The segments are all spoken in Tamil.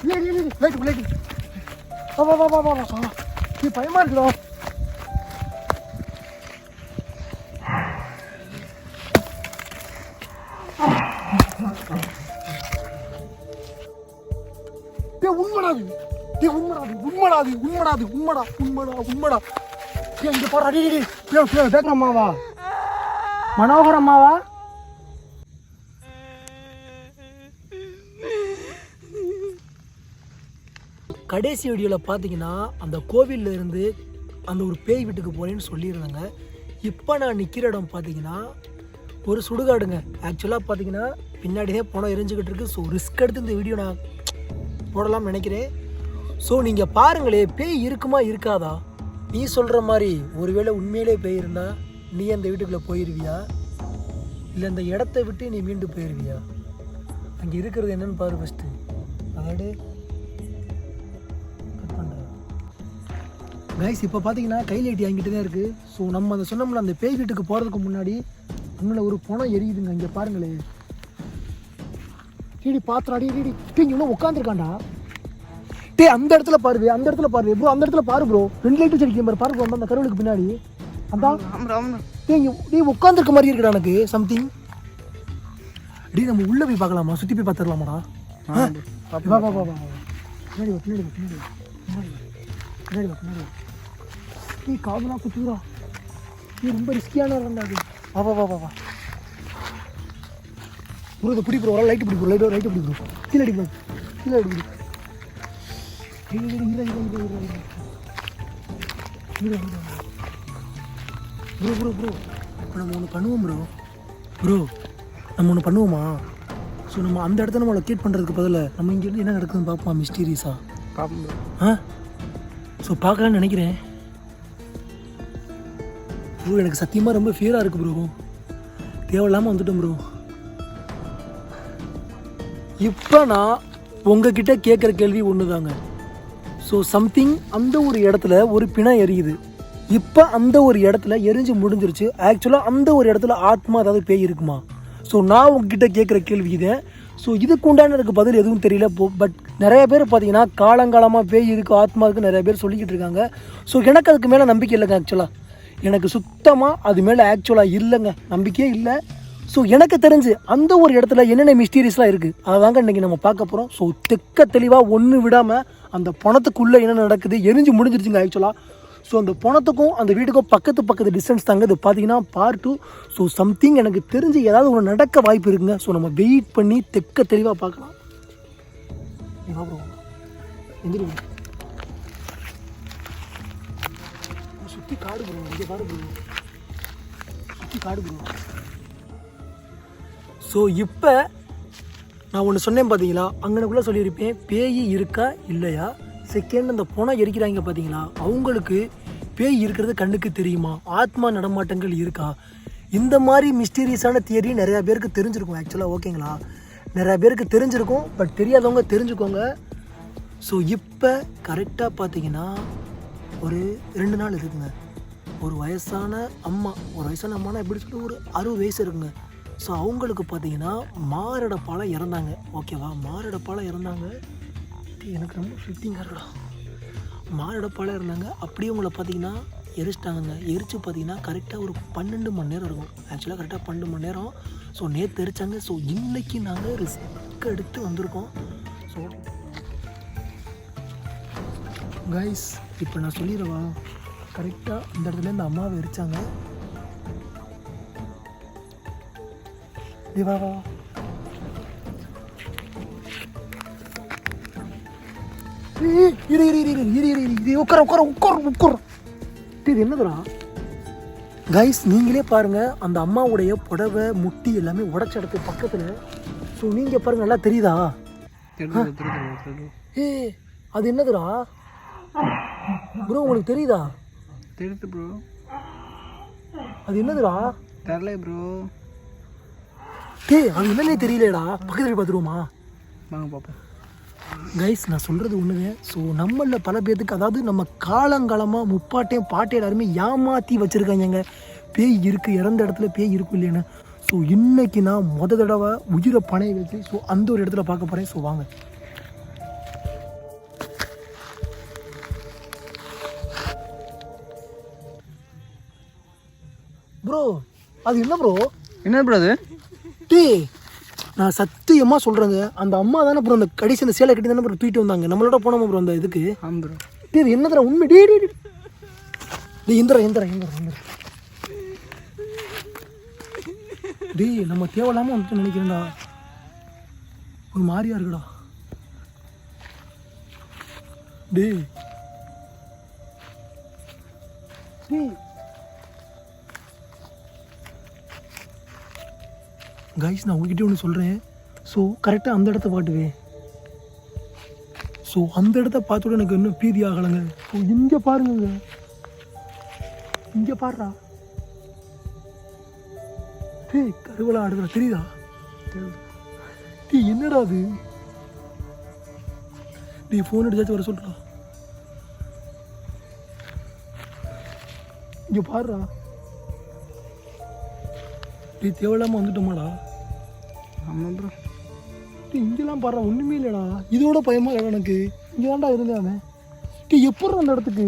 லைட் வா நீ பயமா இருக்குதா? உண்மடா. இங்க பாரு, பேக்கரம்மாவா, மனோகரம்மாவா? கடைசி வீடியோவில் பார்த்தீங்கன்னா அந்த கோவிலில் இருந்து அந்த ஒரு பேய் வீட்டுக்கு போகிறேன்னு சொல்லியிருந்தாங்க. இப்போ நான் நிற்கிற இடம் பார்த்தீங்கன்னா ஒரு சுடுகாடுங்க. ஆக்சுவலாக பார்த்தீங்கன்னா பின்னாடியே போனால் எரிஞ்சுக்கிட்டு இருக்குது. ஸோ ரிஸ்க் எடுத்து இந்த வீடியோ நான் போடலாம்னு நினைக்கிறேன். ஸோ நீங்கள் பாருங்களே, பேய் இருக்குமா இருக்காதா? நீ சொல்கிற மாதிரி ஒருவேளை உண்மையிலே பேய் இருந்தால் நீ அந்த வீட்டுக்குள்ளே போயிடுவியா, இல்லை அந்த இடத்த விட்டு நீ மீண்டும் போயிடுவியா? அங்கே இருக்கிறது என்னன்னு பாரு ஃபஸ்ட்டு. அதாவது கட் பண்ணுறேன் கைஸ். இப்போ பார்த்தீங்கன்னா கையில் எட்டி வாங்கிட்டு தான் இருக்குது. ஸோ நம்ம அந்த சொன்னோம்ல அந்த பேய் வீட்டுக்கு போகிறதுக்கு முன்னாடி உண்மையில ஒரு பணம் எரியுதுங்க. இங்கே பாருங்களே, டீடி பாத்திரம் அடி இன்னும் உட்காந்துருக்காண்டா. டே அந்த இடத்துல பாரு ப்ரோ, அந்த இடத்துல பாரு ப்ரோ. 2 லைட் வச்சிருக்கேன் பாரு ப்ரோ, அந்த கருவலுக்கு பின்னாடி. அதான் நீ உட்காந்துருக்க மாதிரி இருக்குடா எனக்கு சம்திங். டே நம்ம உள்ள போய் பார்க்கலாமா? சுற்றி போய் பார்த்துடலாமாடா? நீ காதுலாம் குத்துறா, நீ ரொம்ப ரிஸ்கியான இருந்தாது. வா ப்ரோ, இதை பிடி ப்ரோ, லைட்டு பிடி ப்ரோ, லைட்டு பிடி ப்ரோ, கீழே அடி ப்ரோ. ப்ரோ இப்போ நம்ம ஒன்று பண்ணுவோம் ப்ரோ நம்ம ஒன்று பண்ணுவோமா? ஸோ நம்ம அந்த இடத்த நம்ம லொக்கேட் பண்ணுறதுக்கு பதில் நம்ம இங்கேருந்து என்ன நடக்குதுன்னு பார்ப்போம், மிஸ்டீரியஸாக பார்ப்போம். ஸோ பார்க்கலான்னு நினைக்கிறேன் ப்ரோ. எனக்கு சத்தியமாக ரொம்ப ஃபியராக இருக்குது ப்ரோ. தேவையில்லாமல் வந்துட்டோம் ப்ரோ. இப்போ நான் உங்ககிட்ட கேட்குற கேள்வி ஒன்று தாங்க. ஸோ சம்திங் அந்த ஒரு இடத்துல ஒரு பிணம் எரியுது. இப்போ அந்த ஒரு இடத்துல எரிஞ்சு முடிஞ்சிருச்சு. ஆக்சுவலாக அந்த ஒரு இடத்துல ஆத்மா ஏதாவது பேய் இருக்குமா? ஸோ நான் உங்ககிட்ட கேட்குற கேள்வி இதை. ஸோ இதுக்கு உண்டான எனக்கு பதில் எதுவும் தெரியல. பட் நிறைய பேர் பார்த்தீங்கன்னா காலங்காலமாக பேய் இருக்குது, ஆத்மா இருக்குது நிறைய பேர் சொல்லிக்கிட்டு இருக்காங்க. ஸோ எனக்கு அதுக்கு மேலே நம்பிக்கை இல்லைங்க. ஆக்சுவலாக எனக்கு சுத்தமாக அது மேலே ஆக்சுவலாக இல்லைங்க, நம்பிக்கையே இல்லை. ஸோ எனக்கு தெரிஞ்சு அந்த ஒரு இடத்துல என்னென்ன மிஸ்டீரியஸ்லாம் இருக்குது அதை தாங்க இன்றைக்கி நம்ம பார்க்க போகிறோம். ஸோ தெளிவாக ஒன்று விடாமல் அந்த பணத்துக்குள்ளே என்ன நடக்குது, எரிஞ்சு முடிஞ்சிருச்சுங்க ஆக்சுவலாக. ஸோ அந்த பணத்துக்கும் அந்த வீட்டுக்கும் பக்கத்து டிஸ்டன்ஸ் தாங்க இது பார்த்தீங்கன்னா பார்ட் 2. ஸோ சம்திங் எனக்கு தெரிஞ்சு ஏதாவது ஒன்று நடக்க வாய்ப்பு இருக்குங்க. ஸோ நம்ம வெயிட் பண்ணி தெளிவாக பார்க்கலாம். சுற்றி காடு ப்ரோ, இங்கே பாரு ப்ரோ, சுற்றி காடு ப்ரோ. ஸோ இப்போ நான் ஒன்று சொன்னேன் பார்த்தீங்களா, அங்கனக்குள்ளே சொல்லியிருப்பேன் பேய் இருக்கா இல்லையா. செகண்ட் அந்த பணம் எரிக்கிறாங்க பார்த்தீங்களா, அவங்களுக்கு பேய் இருக்கிறது கண்ணுக்கு தெரியுமா, ஆத்மா நடமாட்டங்கள் இருக்கா, இந்த மாதிரி மிஸ்டீரியஸான தியரி நிறையா பேருக்கு தெரிஞ்சிருக்கும் ஆக்சுவலாக. ஓகேங்களா, நிறையா பேருக்கு தெரிஞ்சிருக்கும். பட் தெரியாதவங்க தெரிஞ்சுக்கோங்க. ஸோ இப்போ கரெக்டாக பார்த்தீங்கன்னா ஒரு 2 நாள் இருக்குங்க. ஒரு வயசான அம்மானா எப்படி சொல்லி ஒரு 60 வயசு இருக்குங்க. ஸோ அவங்களுக்கு பார்த்தீங்கன்னா மாரடைப்பால் இறந்தாங்க. ஓகேவா, மாரடைப்பால் இறந்தாங்க. எனக்கு ரொம்ப ஃபிட்டிங்காக இருக்கா. மாரடைப்பால் இருந்தாங்க. அப்படியே உங்களை பார்த்தீங்கன்னா எரிச்சிட்டாங்க. எரிச்சு பார்த்தீங்கன்னா கரெக்டாக ஒரு 12 மணி நேரம் இருக்கும். ஆக்சுவலாக கரெக்டாக 12 மணி நேரம். ஸோ நேற்று எரிச்சாங்க. ஸோ இன்றைக்கி நாங்கள் ரிஸ்க் எடுத்து வந்திருக்கோம். ஸோ கைஸ் இப்போ நான் சொல்லிடுவா, கரெக்டாக அந்த இடத்துல இந்த அம்மாவை எரிச்சாங்க. வா உட்கார. இது என்னதுடா கைஸ், நீங்களே பாருங்க, அந்த அம்மாவுடைய புடவை முட்டி எல்லாமே உடச்ச இடத்து பக்கத்தில். ஸோ நீங்கள் பாருங்க, நல்லா தெரியுதா? அது என்னதுடா ப்ரோ, உங்களுக்கு தெரியுதா? தெரியுது ப்ரோ. அது என்னதுடா? தெரியல ப்ரோ. அது என்னன்னே தெரியலடா. பக்கத்தில் பார்த்துருவோமா? வாங்க பார்ப்போம். கைஸ் நான் சொல்கிறது ஒன்றுங்க. ஸோ நம்மளில் பல பேர்த்துக்கு, அதாவது நம்ம காலங்காலமாக முப்பாட்டையும் பாட்டை எல்லாருமே ஏமாற்றி வச்சுருக்காங்க. பேய் இருக்குது, இறந்த இடத்துல பேய் இருக்கும் இல்லைன்னு. ஸோ இன்றைக்கி நான் தடவை உயிரை பணைய வச்சு ஸோ அந்த ஒரு இடத்துல பார்க்க போகிறேன். ஸோ வாங்க. அது என்ன ப்ரோ? என்ன ப்ரோ அது? டேய் நான் சத்தியமாக சொல்கிறேங்க, அந்த அம்மா தானே ப்ரோ அந்த கடைசி அந்த சேலை கட்டி தானே ப்ரோ தூக்கிட்டு வந்தாங்க. நம்மளோட போனோமா ப்ரோ அந்த இதுக்கு? ஆமாம் ப்ரோ. டேய் என்ன தர உண்மை? டே டே டேய் எந்திரா. டேய் நம்ம தேவையில்லாமல் வந்துட்டு நினைக்கிறேன்டா. ஒரு மாதிரியா இருக்குடா. டேய் கைஸ் நான் உங்ககிட்ட ஒன்று சொல்கிறேன். ஸோ கரெக்டாக அந்த இடத்த பாட்டுவேன். ஸோ அந்த இடத்த பார்த்தோட எனக்கு இன்னும் பீதி ஆகலைங்க. ஸோ இங்கே பாருங்க, இங்கே பாடுறா. டேய் கருவலா ஆடுறா, தெரியுதா? டேய் என்னடா அது? டேய் ஃபோன் அடிச்சாச்சும் வர சொல்கிறா. இங்கே பாடுறா. டேய் தேவையில்லாமல் வந்துட்டோமாடா. ஆமாம் ப்ரோ. டேய் இங்கெல்லாம் பாடுறா, ஒன்றுமே இல்லைடா. இதோட பயமா இல்லை எனக்கு. இங்கே தான்டா இருந்தேன் அவன். டேய் எப்பட்றா அந்த இடத்துக்கு?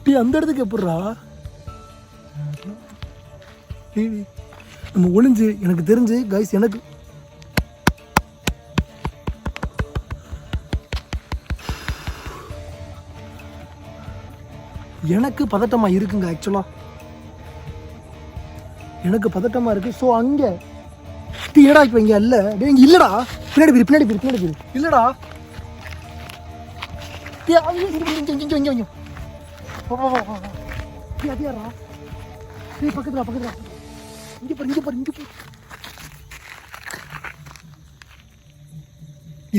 டேய் அந்த இடத்துக்கு எப்பட்றா? டேய் நம்ம ஒளிஞ்சு எனக்கு தெரிஞ்சு கைஸ் எனக்கு பதட்டமாக இருக்குங்க. ஆக்சுவலாக எனக்கு பதட்டமாக இருக்குது. ஸோ அங்கே ஏடா இப்போ இங்கே இல்லை. டே இங்கே இல்லைடா. பின்னாடி போயிரு. இல்லைடா. இங்கே அதிகாரா. டே பக்கத்துடா. இங்கே பாரு.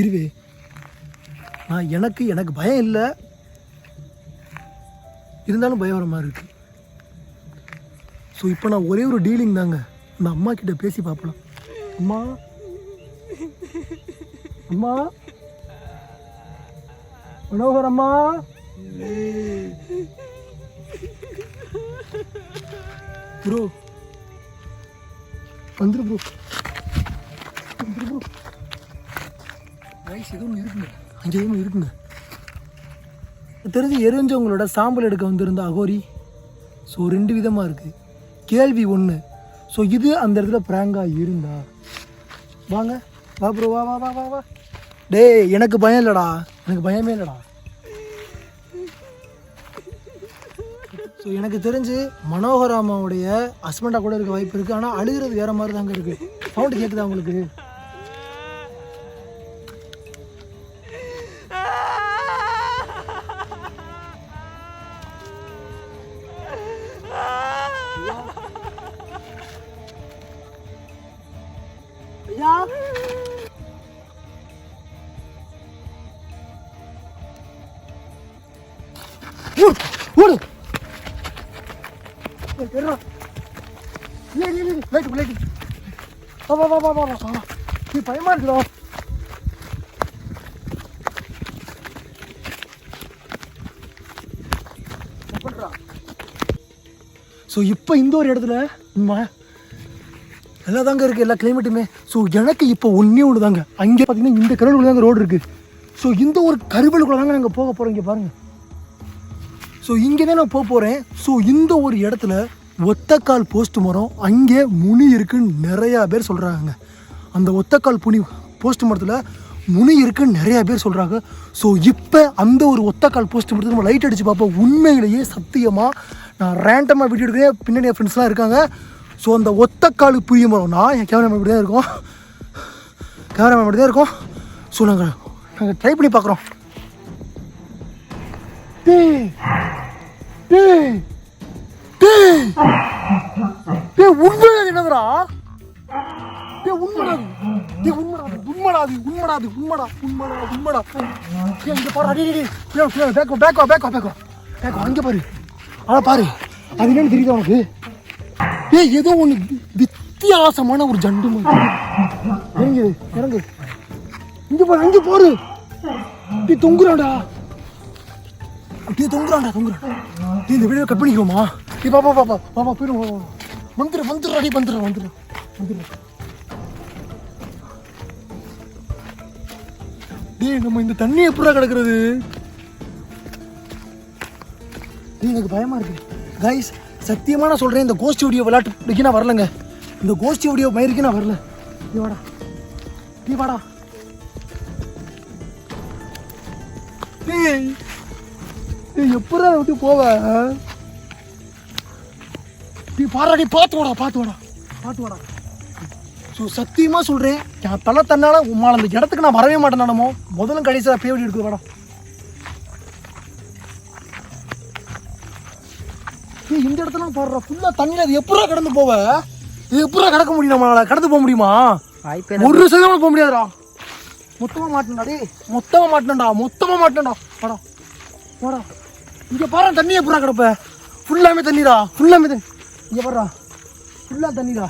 இருவே நான் எனக்கு பயம் இல்லை, இருந்தாலும் பயம் வர மாதிரி இருக்கு. ஸோ இப்போ நான் ஒரே ஒரு டீலிங் தாங்க. அந்த அம்மா கிட்ட பேசி பார்க்கலாம். அம்மா மனோகர் அம்மா, ப்ரோ வந்துரு ப்ரோ. ரைஸ் எதுவும் இருக்குங்க, அங்கேயும் இருக்குங்க. தெரிஞ்சு எரிஞ்சவங்களோட சாம்பல் எடுக்க வந்திருந்த அகோரி. ஸோ 2 விதமாக இருக்குது. கேள்வி 1. ஸோ இது அந்த இடத்துல ப்ராங்காக இருந்தா வாங்க வா ப்ரோ, வா. டேய் எனக்கு பயம் இல்லைடா, எனக்கு பயமே இல்லைடா. ஸோ எனக்கு தெரிஞ்சு மனோகராமாவுடைய ஹஸ்பண்டாக கூட இருக்க வாய்ப்பு இருக்குது. ஆனால் அழுகிறது வேறு மாதிரி தாங்க இருக்குது. சவுண்டு கேட்குதா உங்களுக்கு? ஓடு நீ பயமா இருக்குடா. ஸோ இப்போ இந்த ஒரு இடத்துல நல்லா தாங்க இருக்குது எல்லா கிளைமேட்டுமே. ஸோ எனக்கு இப்போ ஒன்று தாங்க. அங்கே பார்த்தீங்கன்னா இந்த கருவலுக்குள்ள தாங்க ரோடு இருக்குது. ஸோ இந்த ஒரு கருவலுக்குள்ள தாங்க நாங்கள் போக போகிறோம். இங்கே பாருங்கள். ஸோ இங்கே தான் நான் போக போகிறேன். ஸோ இந்த ஒரு இடத்துல ஒத்தக்கால் போஸ்ட் மரம் அங்கே முனி இருக்குன்னு நிறையா பேர் சொல்கிறாங்க. அந்த ஒத்தக்கால் போஸ்ட் மரத்தில் முனி இருக்குன்னு நிறையா பேர் சொல்கிறாங்க. ஸோ இப்போ அந்த ஒரு ஒத்தக்கால் போஸ்ட் மரத்தில் நம்ம லைட் அடித்து பார்ப்போம். உண்மையிலேயே சத்தியமாக நான் ரேண்டமாக வீடியோ எடுக்கிறேன். பின்னாடி என் ஃப்ரெண்ட்ஸ்லாம் இருக்காங்க. ஸோ அந்த ஒத்தக்கால் புளிய மரம் நான் என் கேமராமேன் இப்படி தான் இருக்கோம். ஸோ நாங்கள் ட்ரை பண்ணி பார்க்குறோம். உண்மையாது என்னதுடா? உண்மைடா. அங்கே பாரு, அதான் பாரு. அது என்னன்னு தெரியுதா உனக்கு? ஏதோ ஒன்று வித்தியாசமான ஒரு ஜண்டு இறங்கு. இங்க பாரு, அங்கே பாரு. தொங்குறான்டா. இந்த வீடியோ கட் பண்ணிக்கிறோமா? பாப்பா போயிடும். வந்துடுறா. டேய் நம்ம இந்த தண்ணி எப்படா கிடக்குறது? எனக்கு பயமா இருக்கு கைஸ். சத்தியமாக நான் சொல்கிறேன், இந்த கோஸ்ட் வீடியோ விளையாட்டு நான் வரலங்க. இந்த கோஸ்ட் வீடியோ மயிருக்கு நான் வரல. நீ வாடா, நீ வாடா. எப்படா விட்டு போவ? நீ பாராடி பார்த்து வாடா. ஸோ சத்தியமாக சொல்கிறேன், என் தலை தன்னால உம்மால் அந்த இடத்துக்கு நான் வரவே மாட்டேனானமோ. முதல்ல கடைசியாக பேவடி எடுக்குது வாடா. இந்த இடத்துல பாடுறா ஃபுல்லாக தண்ணியில். அது எப்படா கடந்து போவ? இது எப்படா கடக்க முடியும்? நம்மளால கடந்து போக முடியுமா? ஒரு சதவீதம் போக முடியாதுடா. மொத்தமாக மாட்டினடா. வாடா வாடா. இங்கே பாரு தண்ணி எப்படா கிடப்ப? ஃபுல்லாமே தண்ணிடா. இங்கே பாடுறா, ஃபுல்லாக தண்ணிடா.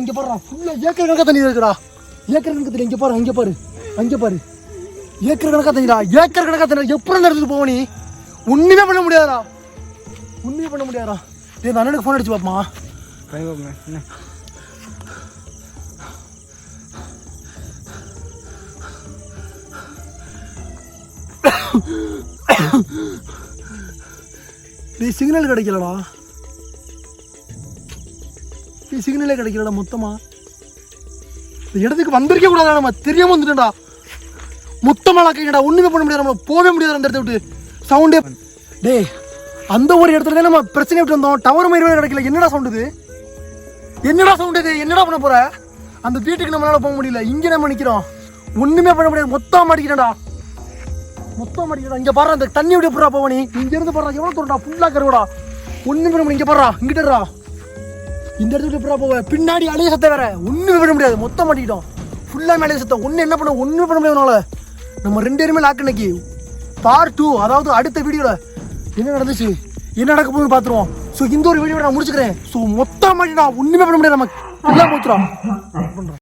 இங்கே பாடுறா, ஃபுல்லாக ஏக்கர் கணக்காக தண்ணி இருக்குடா. ஏக்கர் கணக்கு தண்ணி. இங்கே பாரு. ஏக்கர் கணக்காக தண்ணி. எப்படி எடுத்துட்டு போவ நீ? ஒன்றுமே பண்ண முடியாதா? இந்த அண்ணனுக்கு ஃபோன் அடிச்சு பாப்பமா. சிக்னல் கிடைக்கலடா. சிக்னலே கிடைக்கலடா. மொத்தமா இந்த இடத்துக்கு வந்திருக்க கூடாதா? நம்ம தெரியாம வந்துட்டோம்டா. மொத்தமா கைடா. ஒண்ணுமே பண்ண முடியாது. நம்ம போகவே முடியாது அந்த இடத்த விட்டு. சவுண்டே டேய், அந்த ஒரு இடத்துல நம்ம பிரச்சனை விட்டு வந்தோம். டவர் மயிரவே கிடைக்கல. என்னடா சவுண்ட் இது? என்னடா பண்ண போற? அந்த வீட்டுக்கு நம்மளால போக முடியல. இங்க நம்ம நிக்கிறோம். ஒண்ணுமே பண்ண முடியாது. மொத்தமா மாட்டிக்கிறேன்டா. இங்க பாரு, அந்த தண்ணி விட போறா போவ நீ. இங்க இருந்து பாரு எவ்வளவு தூரம்டா. ஃபுல்லா கருவடா. ஒண்ணுமே பண்ண முடியும். இங்க பாரு, இங்கிட்டடா. இந்த இடத்துல போறா போவ. பின்னாடி அலைய சத்த வேற. ஒண்ணுமே பண்ண முடியாது. மொத்தம் மாட்டிக்கிட்டோம். ஃபுல்லா மேலே சத்தம். ஒண்ணு பண்ண முடியாதுனால நம்ம 2 பேருமே லாக். இன்னைக்கு பார்ட் 2, அதாவது அடுத்த வீடியோல என்ன நடந்துச்சு, என்ன நடக்க போகுதுன்னு பாத்துருவோம். ஸோ இந்த ஒரு வீடியோ நான் முடிச்சுக்கிறேன். ஸோ மொத்தம் மாட்டிடா. ஒண்ணுமே பண்ண முடியாது. நம்ம எல்லாம் போச்சுடா.